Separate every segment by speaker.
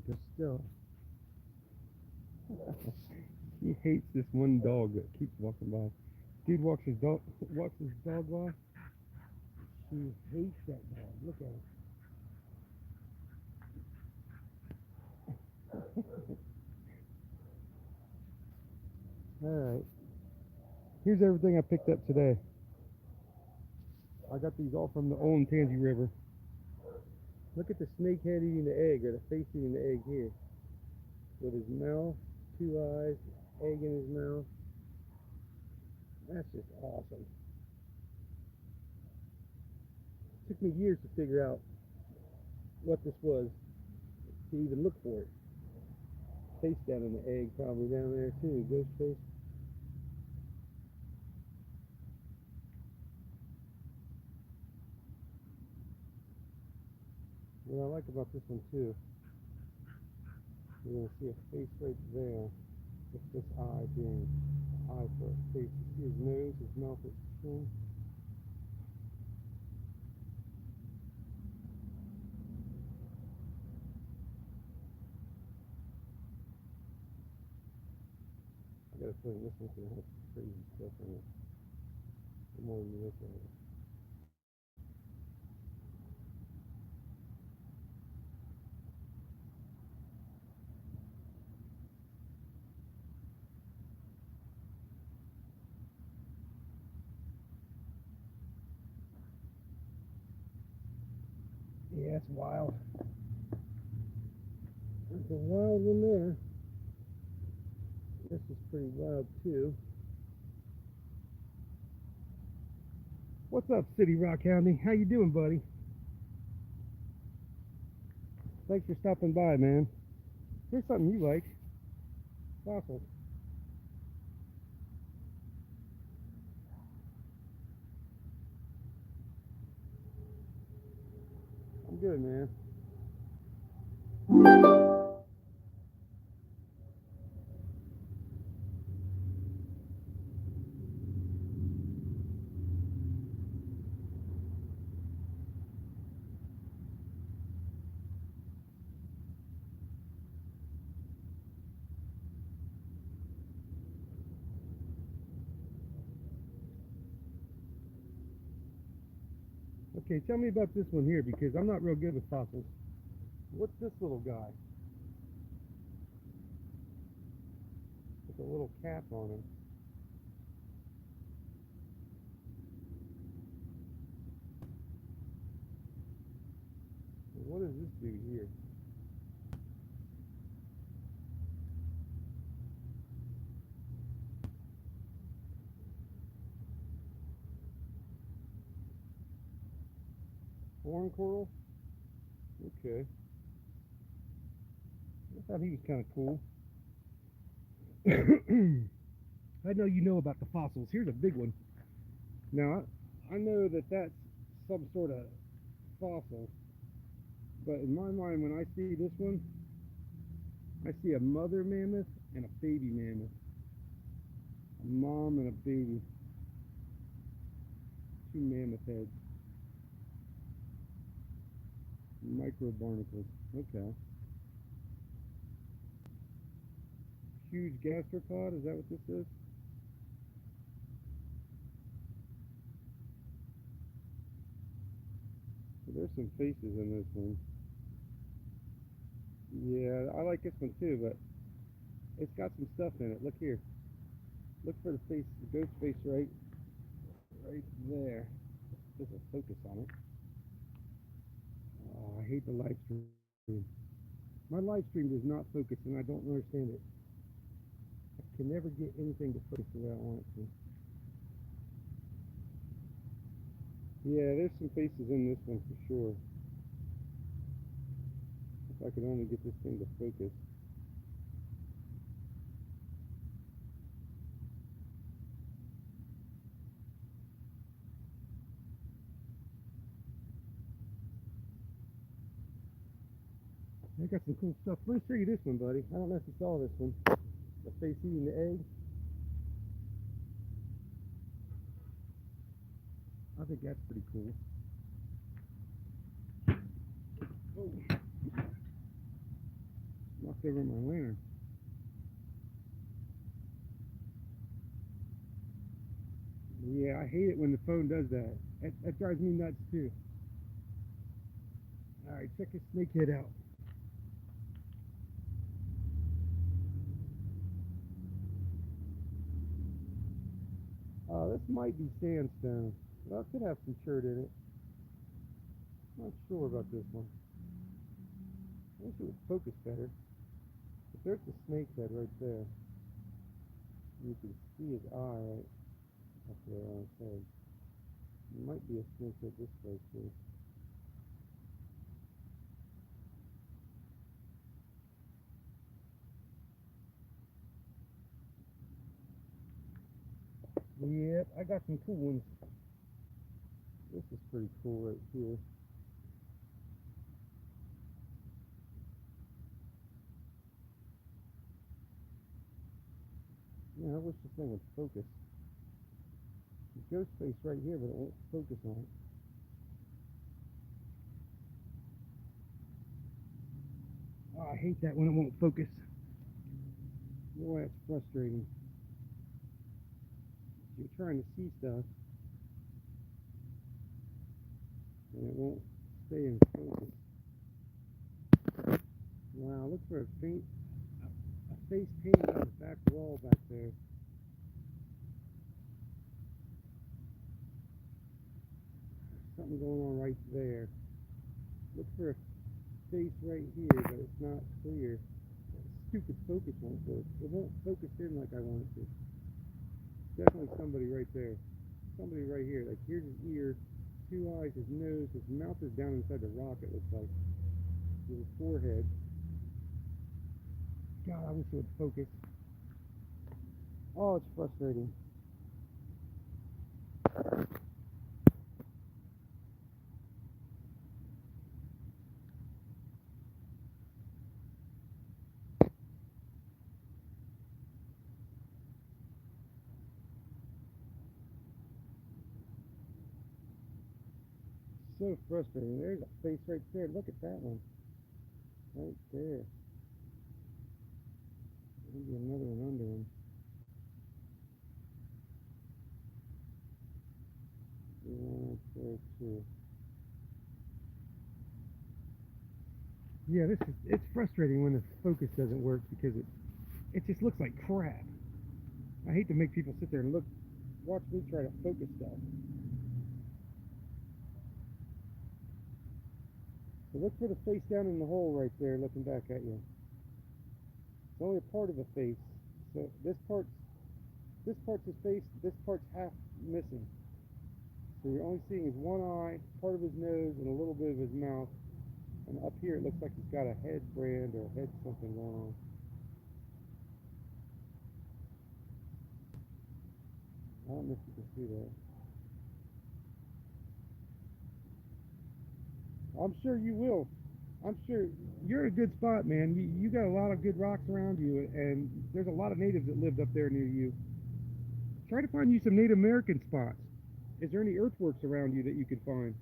Speaker 1: They're still. He hates this one dog that keeps walking by. Dude walks his dog by. He hates that dog. Look at him. All right. Here's everything I picked up today. I got these all from the Tansy River. Look at the snakehead eating the egg, or the face eating the egg here. With his mouth, 2 eyes, egg in his mouth. That's just awesome. It took me years to figure out what this was, to even look for it. Face down in the egg, probably down there too. Ghost face. What I like about this one too, you're gonna see a face right there, with this eye being eye for a face. You see his nose, his mouth, his chin. I gotta put in this one because it has some crazy stuff in it. The more you look at it. Yeah, it's wild. There's a wild one there. This is pretty wild too. What's up, City Rock County? How you doing, buddy? Thanks for stopping by, man. Here's something you like. Fossils. I'm good, man. Okay, tell me about this one here because I'm not real good with fossils. What's this little guy with a little cap on him? What does this do here? Horn coral? Okay. I thought he was kind of cool. I know you know about the fossils. Here's a big one. Now, I know that that's some sort of fossil, but in my mind, when I see this one, I see a mother mammoth and a baby mammoth. A mom and a baby. Two mammoth heads. Micro barnacles. Okay. Huge gastropod. Is that what this is? So there's some faces in this one. Yeah, I like this one too, but it's got some stuff in it. Look here. Look for the face, the ghost face right there. There's a focus on it. Oh, I hate the live stream. My live stream does not focus, and I don't understand it. I can never get anything to focus the way I want it to. Yeah, there's some faces in this one for sure. If I could only get this thing to focus. I got some cool stuff. Let me show you this one, buddy. I don't know if you saw this one. The face eating the egg. I think that's pretty cool. Oh. looked over at my lantern. Yeah, I hate it when the phone does that. That drives me nuts too. Alright, check this snakehead out. This might be sandstone. Well, it could have some chert in it. Not sure about this one. I wish it would focus better. But there's the snakehead right there. You can see his eye right up there on his head. There might be a snakehead this way too. Yep, I got some cool ones. This is pretty cool right here. Yeah, I wish this thing would focus. The ghost face right here, but it won't focus on it. Oh, I hate that when it won't focus. Boy, that's frustrating. You're trying to see stuff, and it won't stay in focus. Wow, look for a face painted on the back wall back there. Something going on right there. Look for a face right here, but it's not clear. Stupid focus won't work. It won't focus in like I want it to. Definitely somebody right there. Somebody right here. Like here's his ear, 2 eyes, his nose, his mouth is down inside the rock, it looks like. His forehead. God, I wish it would focus. Oh, it's frustrating. So frustrating. There's a face right there. Look at that one. Right there. Maybe another one under him. Right there too. Yeah, it's frustrating when the focus doesn't work because it just looks like crap. I hate to make people sit there and watch me try to focus stuff. So look for the face down in the hole right there looking back at you. It's only a part of the face. So this part's his face, this part's half missing. So you're only seeing his one eye, part of his nose, and a little bit of his mouth. And up here it looks like he's got a head brand or a head something going on. I don't know if you can see that. I'm sure you will. I'm sure you're in a good spot, man. You got a lot of good rocks around you, and there's a lot of natives that lived up there near you. Try to find you some Native American spots. Is there any earthworks around you that you could find?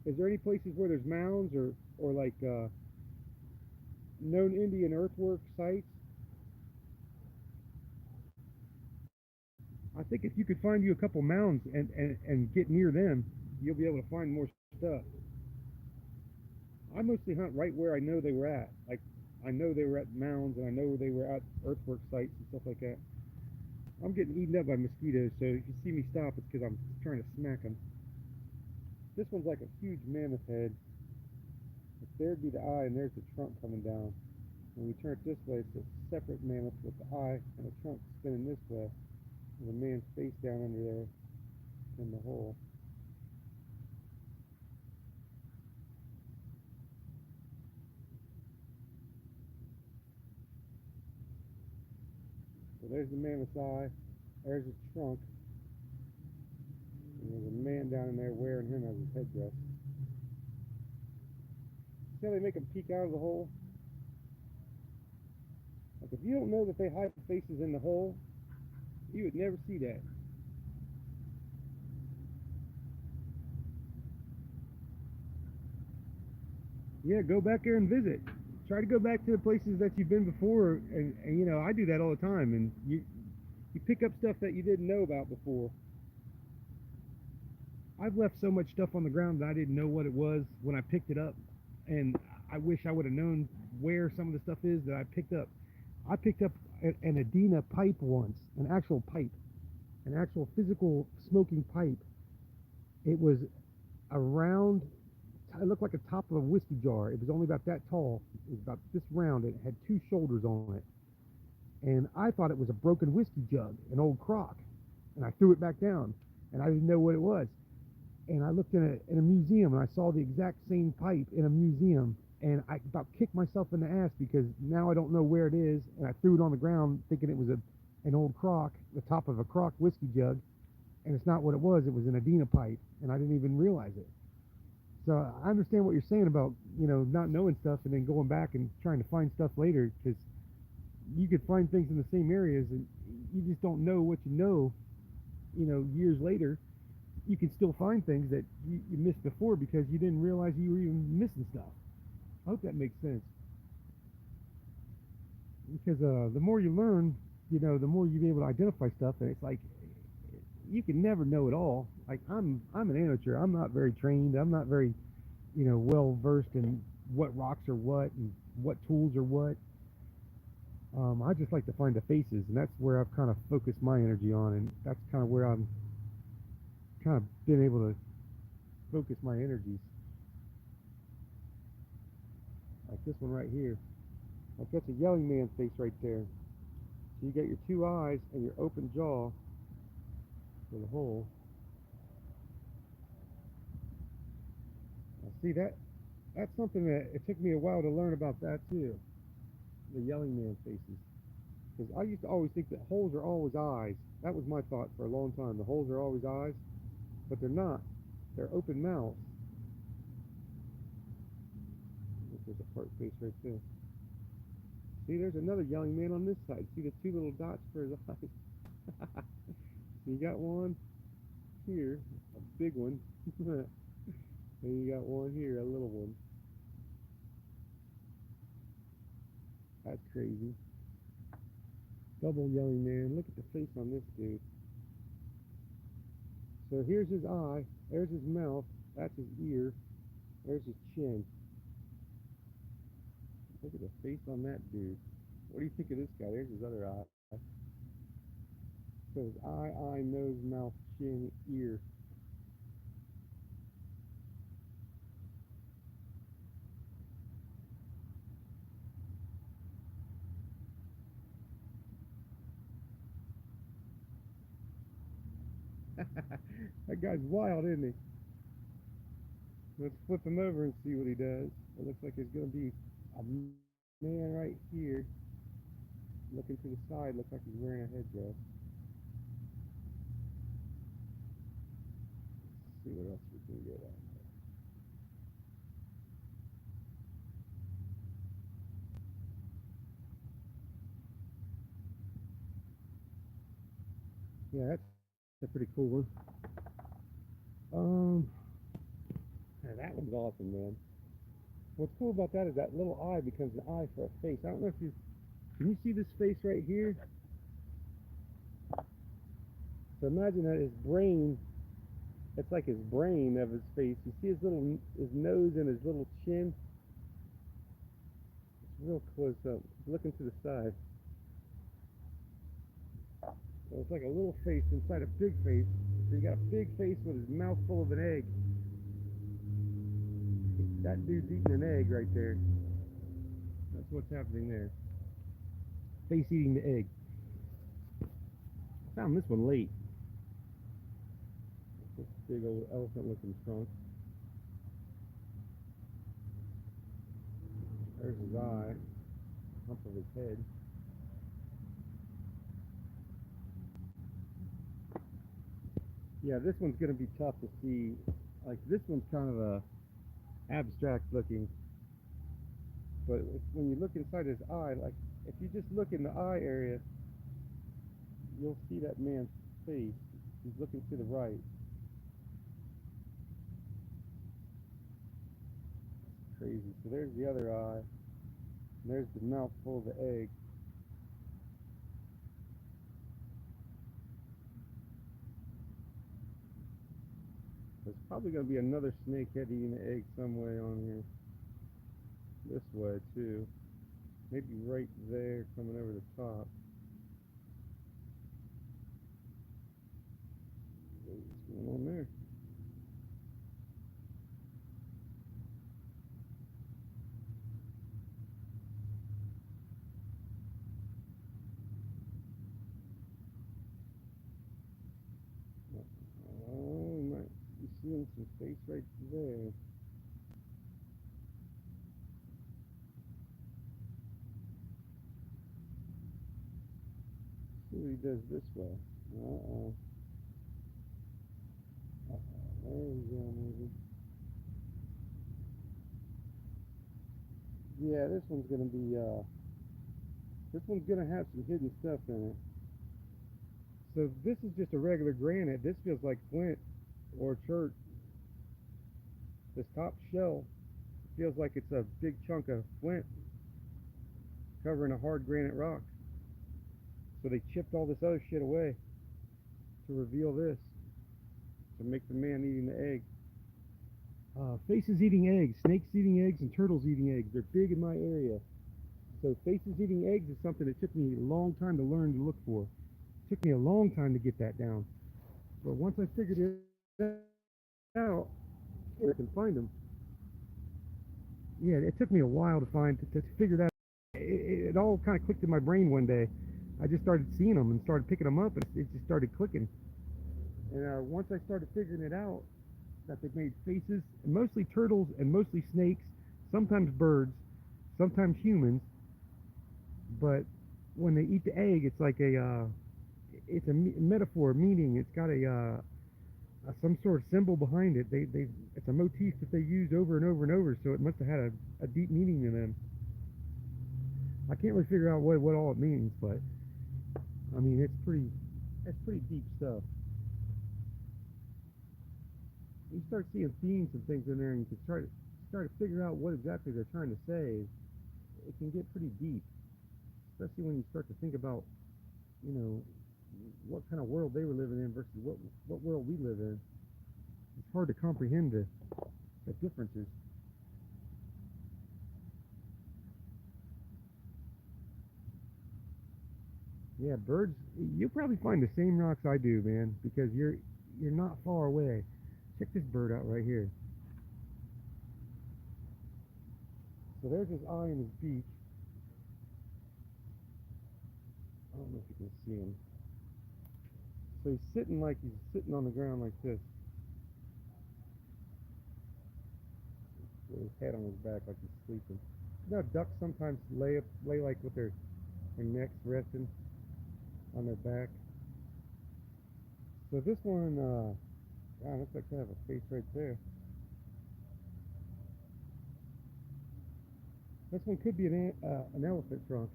Speaker 1: Is there any places where there's mounds or like known Indian earthwork sites? I think if you could find you a couple mounds and get near them, you'll be able to find more stuff. I mostly hunt right where I know they were at. Like, I know they were at mounds, and I know they were at earthwork sites and stuff like that. I'm getting eaten up by mosquitoes, so if you see me stop, it's because I'm trying to smack them. This one's like a huge mammoth head. If there'd be the eye, and there's the trunk coming down. When we turn it this way, it's a separate mammoth with the eye and the trunk spinning this way. And the man's face down under there in the hole. So there's the mammoth's eye, there's his trunk, and there's a man down in there wearing him as his headdress. See how they make him peek out of the hole? Like if you don't know that they hide the faces in the hole, you would never see that. Yeah, go back there and visit. Try to go back to the places that you've been before, and you know, I do that all the time, and you pick up stuff that you didn't know about before. I've left so much stuff on the ground that I didn't know what it was when I picked it up, and I wish I would have known where some of the stuff is that I picked up. I picked up an Adena pipe once, an actual pipe, an actual physical smoking pipe. It was around. It looked like the top of a whiskey jar. It was only about that tall. It was about this round. It had two shoulders on it, and I thought it was a broken whiskey jug, an old crock, and I threw it back down, and I didn't know what it was. And I looked in a museum, and I saw the exact same pipe in a museum, and I about kicked myself in the ass because now I don't know where it is, and I threw it on the ground thinking it was an old crock, the top of a crock whiskey jug, and it's not what it was. It was an Adena pipe, and I didn't even realize it. So I understand what you're saying about, you know, not knowing stuff and then going back and trying to find stuff later, because you could find things in the same areas and you just don't know what you know, years later. You can still find things that you missed before because you didn't realize you were even missing stuff. I hope that makes sense. Because the more you learn, you know, the more you be able to identify stuff, and it's like you can never know it all. Like I'm an amateur. I'm not very trained. I'm not very, you know, well versed in what rocks are what and what tools are what. I just like to find the faces, and that's where I've kind of focused my energy on, and that's kind of where I'm kind of been able to focus my energies. Like this one right here. Like that's a yelling man face right there. So you got your two eyes and your open jaw for the hole. Now see that? That's something that it took me a while to learn about that too. The yelling man faces. Because I used to always think that holes are always eyes. That was my thought for a long time. The holes are always eyes, but they're not. They're open mouths. There's a part face right there. See, there's another yelling man on this side. See the two little dots for his eyes? You got one here, a big one, and you got one here, a little one. That's crazy. Double yelling man. Look at the face on this dude. So here's his eye, there's his mouth, that's his ear, there's his chin. Look at the face on that dude. What do you think of this guy? There's his other eye. So his eye, nose, mouth, chin, ear. That guy's wild, isn't he? Let's flip him over and see what he does. It looks like there's going to be a man right here looking to the side. Looks like he's wearing a headdress. Let's see what else we can get at. Yeah, that's a pretty cool one. Um, Man, that one's awesome, man. What's cool about that is that little eye becomes an eye for a face. I don't know if you can you see this face right here? So imagine that his brain, it's like his brain of his face. You see his nose and his little chin? It's real close up. Looking to the side. So it's like a little face inside a big face. So you got a big face with his mouth full of an egg. That dude's eating an egg right there. That's what's happening there. Face eating the egg. I found this one late. This big old elephant looking trunk. There's his eye. Hump of his head. Yeah, this one's going to be tough to see. Like, this one's kind of a abstract looking. But when you look inside his eye, like, if you just look in the eye area, you'll see that man's face. He's looking to the right. Crazy. So there's the other eye. And there's the mouth full of the egg. There's probably going to be another snakehead eating the egg some way on here. This way too. Maybe right there coming over the top. What's going on there? Oh, you might be seeing some face right there. See what he does this way. Uh-oh. There we go, maybe. Yeah, this one's gonna be, this one's gonna have some hidden stuff in it. So this is just a regular granite. This feels like flint or chert. This top shell feels like it's a big chunk of flint covering a hard granite rock. So they chipped all this other shit away to reveal this, to make the man eating the egg. Faces eating eggs, snakes eating eggs, and turtles eating eggs. They're big in my area. So faces eating eggs is something that took me a long time to learn to look for. It took me a long time to get that down. But once I figured it out, I can find them. Yeah, it took me a while to figure that out. It all kind of clicked in my brain one day. I just started seeing them and started picking them up, and it just started clicking. And once I started figuring it out, that they made faces, mostly turtles and mostly snakes, sometimes birds, sometimes humans. But when they eat the egg, it's like it's a metaphor, meaning it's got some sort of symbol behind it. It's a motif that they use over and over and over, so it must have had a deep meaning to them. I can't really figure out what all it means, but I mean it's pretty deep stuff. You start seeing themes and things in there, and you can start to figure out what exactly they're trying to say. It can get pretty deep, especially when you start to think about, you know, what kind of world they were living in versus what world we live in. It's hard to comprehend the differences. Yeah, birds. You'll probably find the same rocks I do, man, because you're not far away. Check this bird out right here. So there's his eye in his beak. I don't know if you can see him. So he's sitting on the ground like this, with his head on his back like he's sleeping. You know, ducks sometimes lay like with their necks resting on their back. So this one, God, looks like they have a face right there. This one could be an elephant trunk.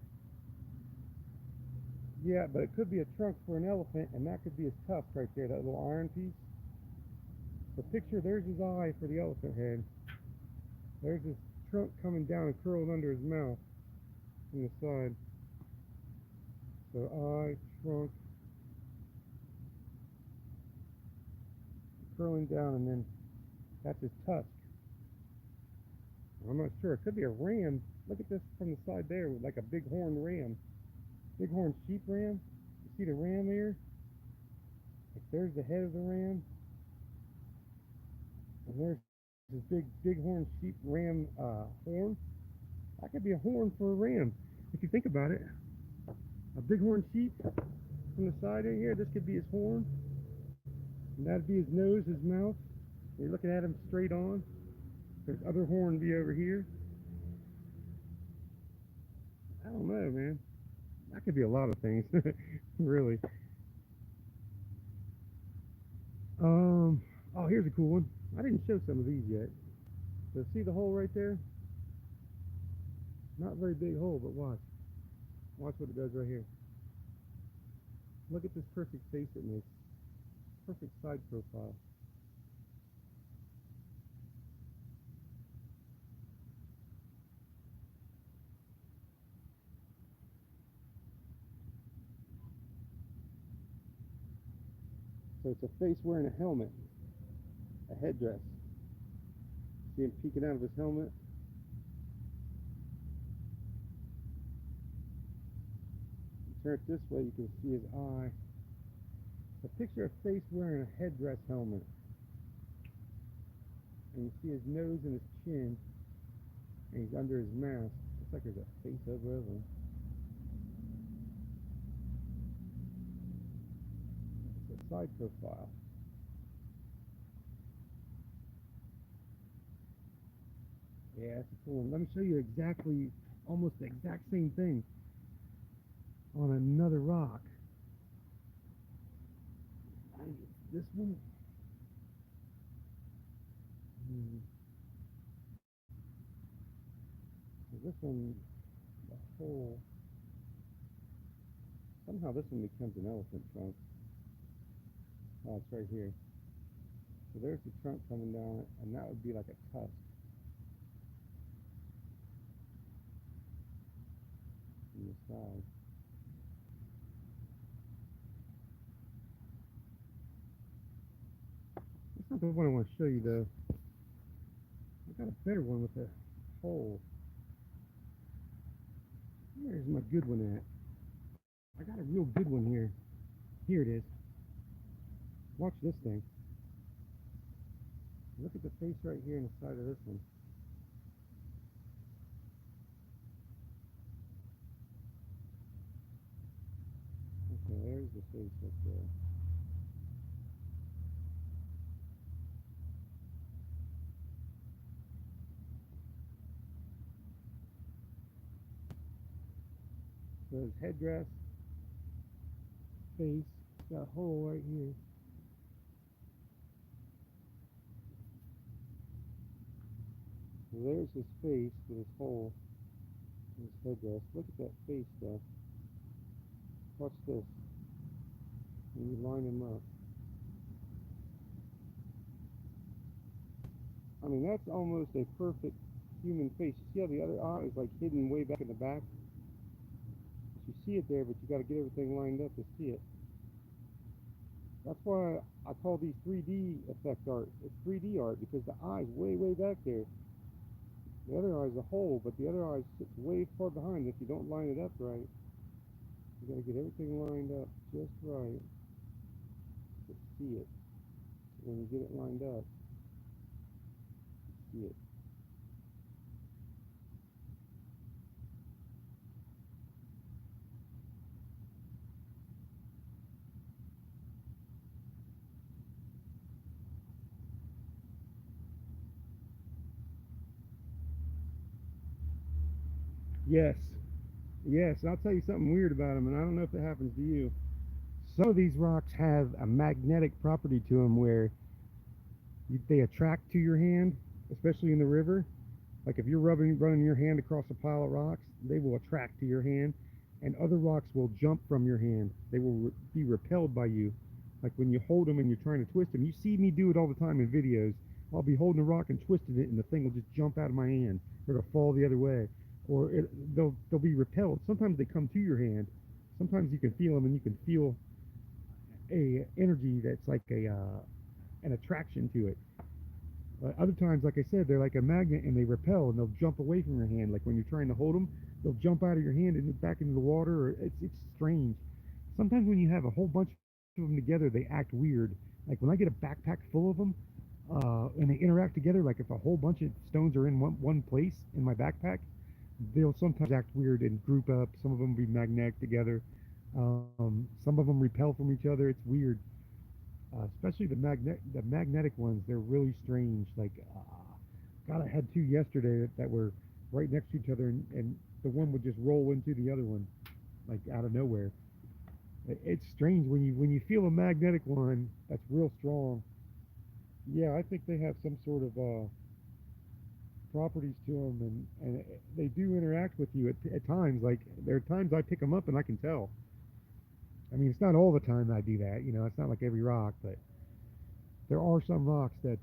Speaker 1: Yeah, but it could be a trunk for an elephant, and that could be his tusk right there, that little iron piece. So picture, there's his eye for the elephant head. There's his trunk coming down and curled under his mouth from the side. So eye, trunk, curling down, and then that's his tusk. I'm not sure. It could be a ram. Look at this from the side there, with like a big horned ram. Big horned sheep ram. You see the ram there? Like there's the head of the ram. And there's this big horned sheep ram horn. That could be a horn for a ram. If you think about it. A big horned sheep from the side right here. This could be his horn. And that'd be his nose, his mouth. You're looking at him straight on. There's other horn be over here. I don't know, man. That could be a lot of things, really. Oh, here's a cool one. I didn't show some of these yet. So see the hole right there? Not a very big hole, but watch. Watch what it does right here. Look at this perfect face it makes. Perfect side profile. So it's a face wearing a helmet, a headdress. See him peeking out of his helmet? Turn it this way, you can see his eye. So picture a face wearing a headdress helmet. And you see his nose and his chin. And he's under his mask. Looks like there's a face over him. It's a side profile. Yeah, that's a cool one. Let me show you exactly, almost the exact same thing on another rock. This one. This one, the whole. Somehow this one becomes an elephant trunk. Oh, it's right here. So there's the trunk coming down, and that would be like a tusk. On the side. That's not the one I want to show you though. I got a better one with a hole. Where's my good one at? I got a real good one here. Here it is. Watch this thing. Look at the face right here in the side of this one. Okay, there's the face right there. So his headdress, face, got a hole right here. So there's his face with his hole in his headdress. Look at that face though. Watch this. When you line him up. I mean, that's almost a perfect human face. You see how the other eye is like hidden way back in the back? You see it there, but you got to get everything lined up to see it. That's why I call these 3D effect art. It's 3D art because the eye's way, way back there. The other eye's a hole, but the other eye sits way far behind. If you don't line it up right, you got to get everything lined up just right to see it. When you get it lined up, you see it. Yes. Yes, I'll tell you something weird about them, and I don't know if it happens to you. Some of these rocks have a magnetic property to them where they attract to your hand, especially in the river. Like if you're running your hand across a pile of rocks, they will attract to your hand, and other rocks will jump from your hand. They will be repelled by you. Like when you hold them and you're trying to twist them. You see me do it all the time in videos. I'll be holding a rock and twisting it, and the thing will just jump out of my hand, or it'll fall the other way, or they'll be repelled. Sometimes they come to your hand. Sometimes you can feel them, and you can feel a energy that's like an attraction to it. Other times, like I said, they're like a magnet and they repel and they'll jump away from your hand. Like when you're trying to hold them, they'll jump out of your hand and back into the water. Or it's strange. Sometimes when you have a whole bunch of them together, they act weird. Like when I get a backpack full of them and they interact together, like if a whole bunch of stones are in one place in my backpack, they'll sometimes act weird and group up. Some of them will be magnetic together. Some of them repel from each other. It's weird. Especially the magnetic ones, they're really strange. Like, God, I had two yesterday that were right next to each other, and the one would just roll into the other one, like out of nowhere. It's strange when you feel a magnetic one that's real strong. Yeah, I think they have some sort of properties to them, and they do interact with you at times. Like there are times I pick them up and I can tell. I mean, it's not all the time I do that, you know. It's not like every rock, but there are some rocks that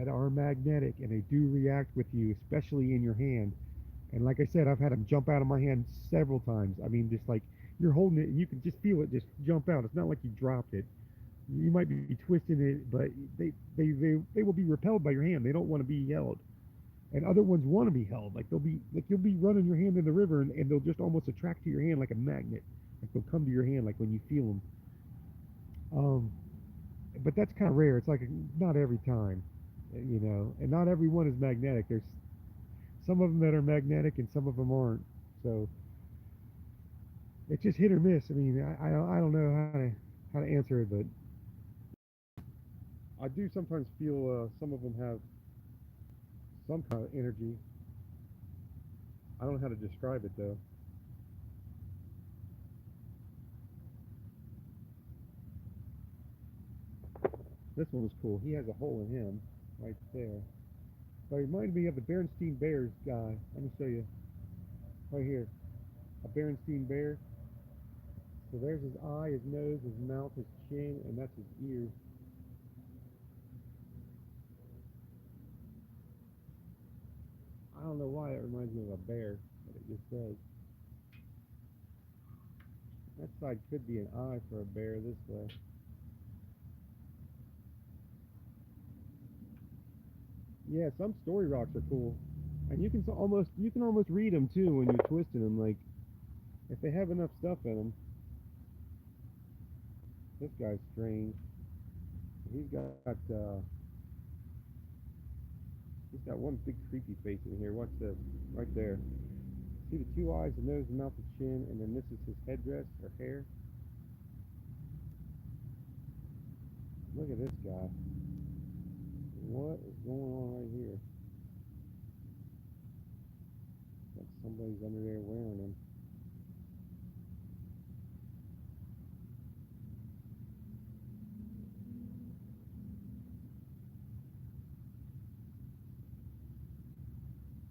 Speaker 1: are magnetic and they do react with you, especially in your hand. And like I said, I've had them jump out of my hand several times. I mean, just like you're holding it and you can just feel it just jump out. It's not like you dropped it. You might be twisting it, but they will be repelled by your hand. They don't want to be held. And other ones want to be held. Like they'll be like you'll be running your hand in the river, and they'll just almost attract to your hand like a magnet. Like they'll come to your hand like when you feel them. Um, but that's kind of rare. It's like not every time, and not every one is magnetic. There's some of them that are magnetic, and some of them aren't. So it's just hit or miss. I mean, I don't know how to answer it, but I do sometimes feel some of them have some kind of energy. I don't know how to describe it though. This one was cool. He has a hole in him right there. But it reminded me of the Berenstein Bears guy. Let me show you right here. A Berenstein Bear. So there's his eye, his nose, his mouth, his chin, and that's his ear. I don't know why it reminds me of a bear, but it just does. That side could be an eye for a bear this way. Yeah, some story rocks are cool, and you can almost read them too when you're twisting them. Like if they have enough stuff in them. This guy's strange. He's got one big creepy face in here. Watch this right there. See the two eyes, the nose, the mouth, the chin, and then this is his headdress or hair. Look at this guy. What is going on right here? Like somebody's under there wearing him.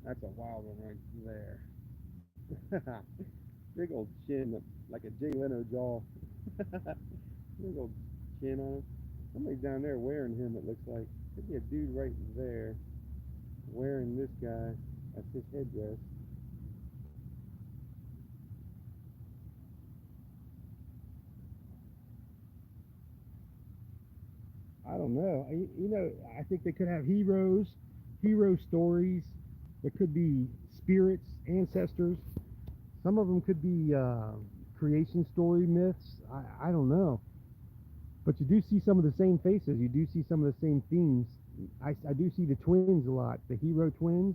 Speaker 1: That's a wild one right there. Big old chin, like a Jay Leno jaw. Big old chin on him. Somebody's down there wearing him, it looks like. Could be a dude right there wearing this guy. That's his headdress. I don't know. I think they could have hero stories. There could be spirits, ancestors. Some of them could be creation story myths. I don't know. But you do see some of the same faces. You do see some of the same themes. I do see the twins a lot. The hero twins.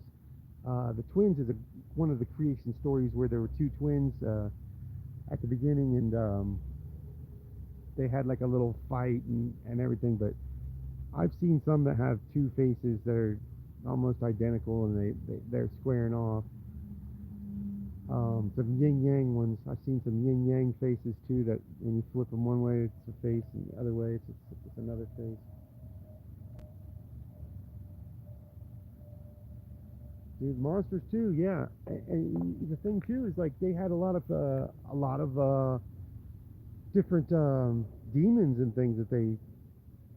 Speaker 1: The twins is one of the creation stories where there were two twins at the beginning, and they had like a little fight and everything. But I've seen some that have two faces that are almost identical, and they're squaring off. Some yin yang ones. I've seen some yin yang faces too. That when you flip them one way, it's a face, and the other way, it's another face. Dude, monsters too, yeah. And the thing too is like they had a lot of different demons and things that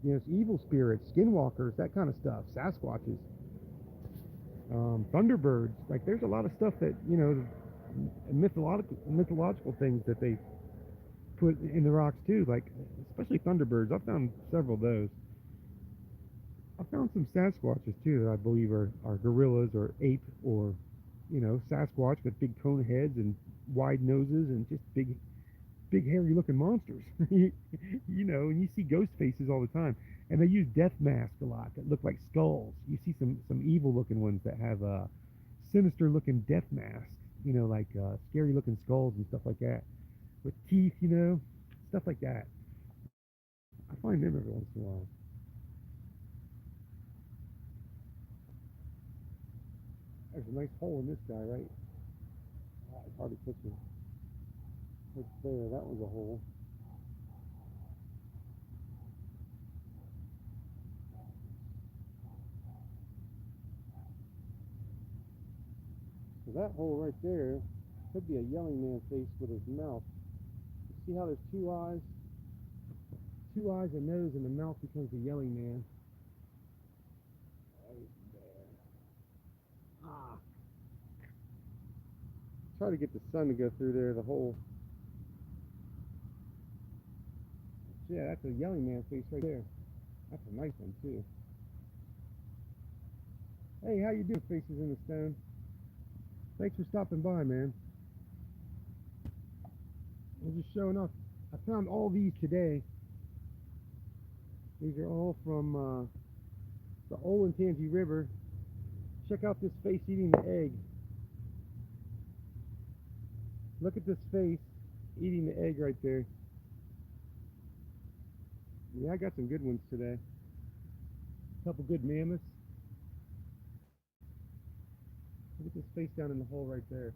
Speaker 1: it's evil spirits, skinwalkers, that kind of stuff, Sasquatches, Thunderbirds. Like there's a lot of stuff that mythological things that they put in the rocks too. Like especially Thunderbirds. I've found several of those. I found some Sasquatches too that I believe are gorillas or ape or Sasquatch with big cone heads and wide noses and just big hairy looking monsters. And you see ghost faces all the time. And they use death masks a lot that look like skulls. You see some evil looking ones that have sinister looking death masks, like scary looking skulls and stuff like that. With teeth, stuff like that. I find them every once in a while. There's a nice hole in this guy, right? It's hard to catch him. Right there, that was a hole. So that hole right there could be a yelling man face with his mouth. You see how there's two eyes, a nose, and the mouth becomes a yelling man. Right there. Ah. Try to get the sun to go through there, the hole. Yeah, that's a yellow man face right there. That's a nice one too. Hey, how you doing, Faces in the Stone? Thanks for stopping by, man. I'm just showing off. I found all these today. These are all from the Olentangy River. Check out this face eating the egg. Look at this face eating the egg right there. Yeah, I got some good ones today. A couple good mammoths. Look at this face down in the hole right there.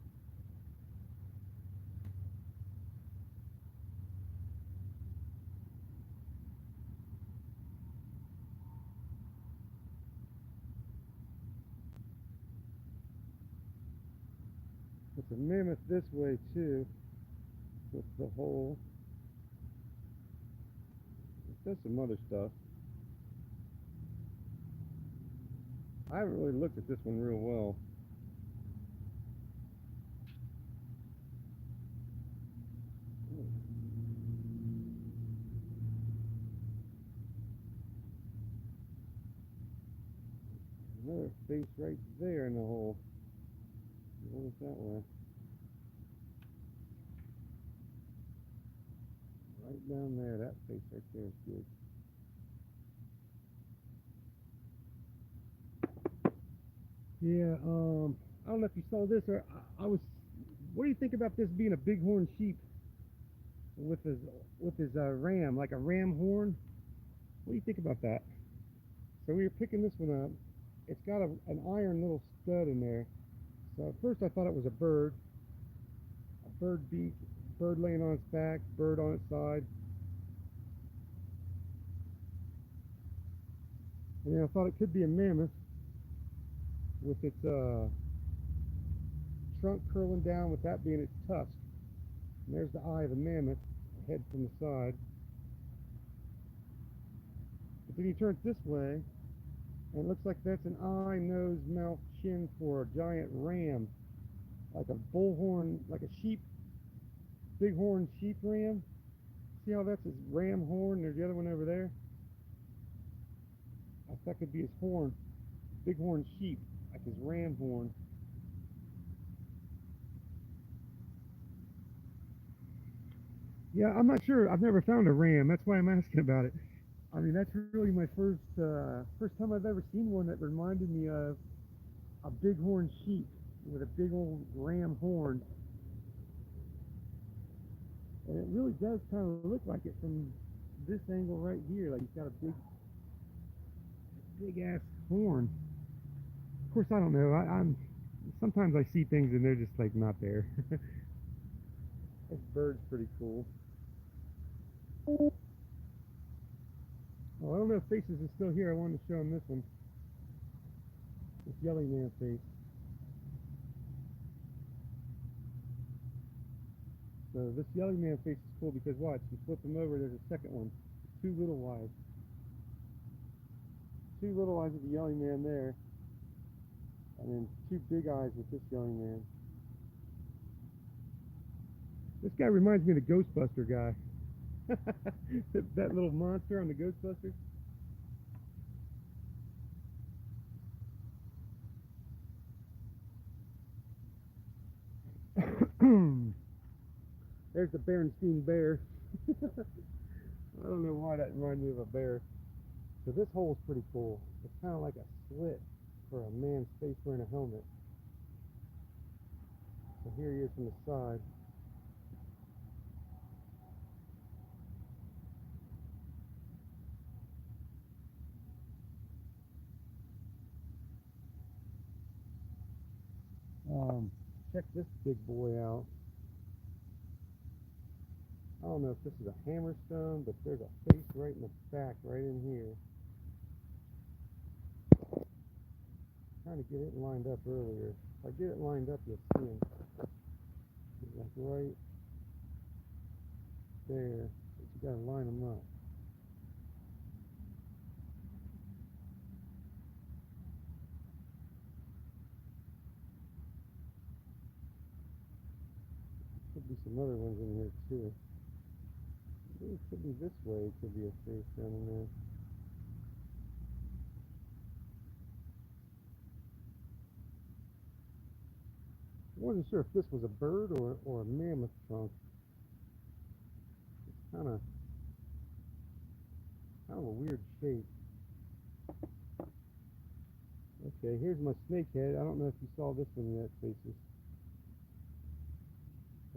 Speaker 1: It's a mammoth this way too, with the hole. It does some other stuff. I haven't really looked at this one real well. Another face right there in the hole. What is that way? Right down there, that face right there is good. Yeah, I don't know if you saw this or I was. What do you think about this being a bighorn sheep with his ram, like a ram horn? What do you think about that? So we were picking this one up. It's got an iron little stud in there. So at first I thought it was a bird beak, bird laying on its back, bird on its side. And then I thought it could be a mammoth with its trunk curling down, with that being its tusk. And there's the eye of the mammoth, head from the side. But then you turn it this way, and it looks like that's an eye, nose, mouth, chin for a giant ram, like a bullhorn, like a sheep, bighorn sheep ram. See how that's his ram horn? There's the other one over there. That could be his horn, bighorn sheep, like his ram horn. Yeah, I'm not sure. I've never found a ram. That's why I'm asking about it. I mean, that's really my first time I've ever seen one that reminded me of a bighorn sheep with a big old ram horn. And it really does kind of look like it from this angle right here. Like he's got a big ass horn. Of course, I don't know. I'm sometimes I see things and they're just like not there. This bird's pretty cool. Oh, I don't know if Faces is still here. I wanted to show him this one. This yellow man face. So this yellow man face is cool because watch, you flip him over, there's a second one. Two little eyes. Two little eyes with the yellow man there. And then two big eyes with this yellow man. This guy reminds me of the Ghostbuster guy. That little monster on the Ghostbusters. There's the Berenstein bear. I don't know why that reminded me of a bear. So this hole's pretty cool. It's kind of like a slit for a man's face wearing a helmet. So here he is from the side. Check this big boy out. I don't know if this is a hammerstone, but there's a face right in the back, right in here. Trying to get it lined up earlier. If I get it lined up, you'll see him. He's like right there, but you gotta line them up. Could be some other ones in here too. It could be this way. It could be a face down in there. I wasn't sure if this was a bird or a mammoth trunk. It's kind of a weird shape. Okay, here's my snake head. I don't know if you saw this one yet, Faces.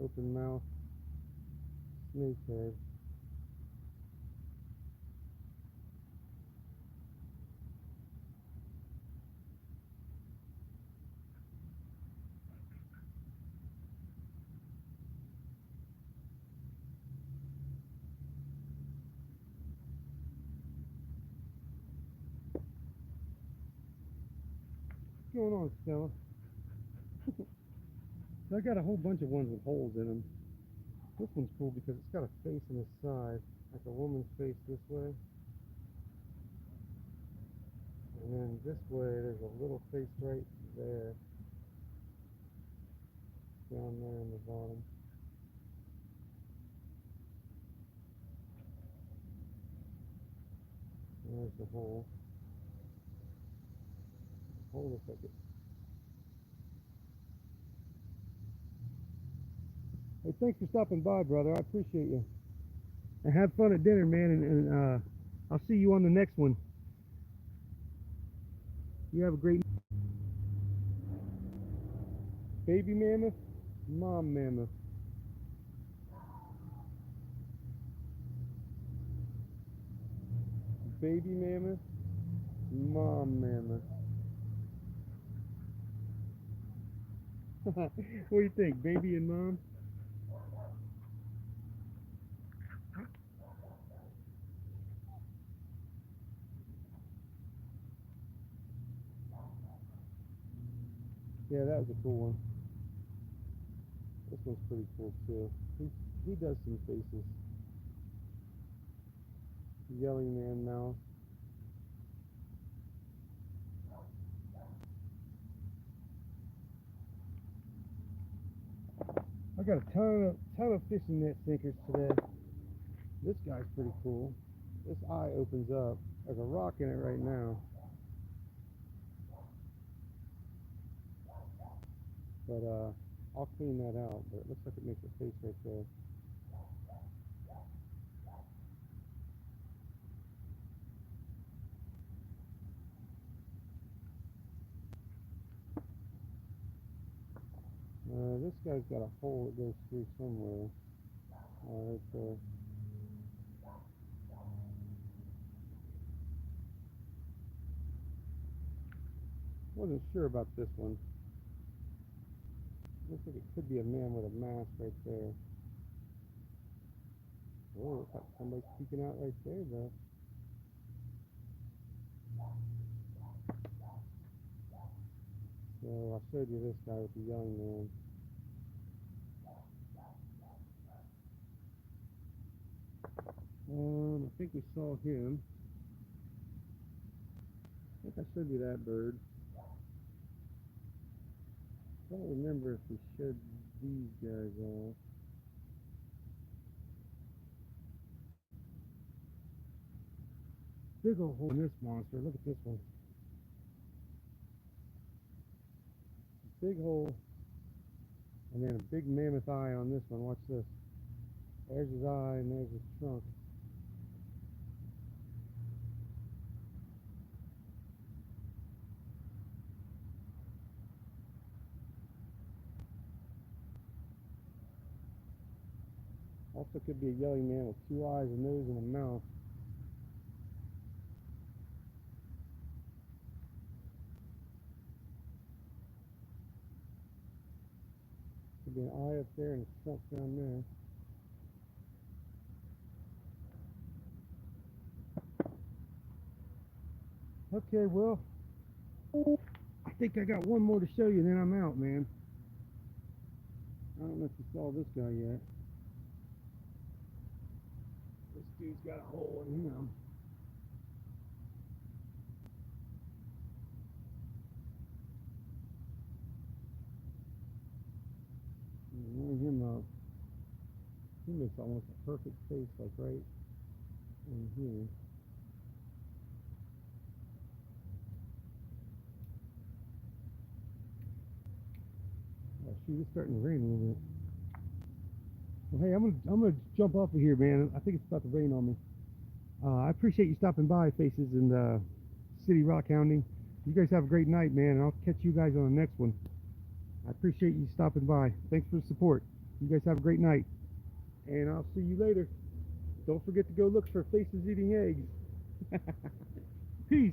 Speaker 1: Open mouth, snake head. What's going on, Stella? So I got a whole bunch of ones with holes in them. This one's cool because it's got a face on the side, like a woman's face this way. And then this way, there's a little face right there, down there in the bottom. And there's the hole. Hold a second. Hey, thanks for stopping by, brother. I appreciate you. And have fun at dinner, man. And I'll see you on the next one. You have a great baby mammoth, mom mammoth. Baby mammoth, mom mammoth. What do you think, baby and mom? Yeah, that was a cool one. This one's pretty cool too. He does some faces. Yelling man mouth. I got a ton of fishing net sinkers today. This guy's pretty cool. This eye opens up. There's a rock in it right now. But I'll clean that out. But it looks like it makes a face right there. This guy's got a hole that goes through somewhere. Right there. Wasn't sure about this one. Looks like it could be a man with a mask right there. Oh, looks like somebody's peeking out right there, though. So I showed you this guy with the young man. I think we saw him. I think I showed you that bird. I don't remember if we showed these guys off. Big old hole in this monster. Look at this one. Big hole. And then a big mammoth eye on this one. Watch this. There's his eye and there's his trunk. Also could be a yelling man with two eyes, a nose, and a mouth. Could be an eye up there and a trunk down there. Okay, well, I think I got one more to show you, then I'm out, man. I don't know if you saw this guy yet. This dude's got a hole in him. Ring him up. He makes almost a perfect face, like right in here. Oh shoot, it's starting to rain a little bit. Well, hey, I'm gonna jump off of here, man. I think it's about to rain on me. I appreciate you stopping by, Faces in City Rock Hounding. You guys have a great night, man, and I'll catch you guys on the next one. I appreciate you stopping by. Thanks for the support. You guys have a great night, and I'll see you later. Don't forget to go look for Faces eating eggs. Peace.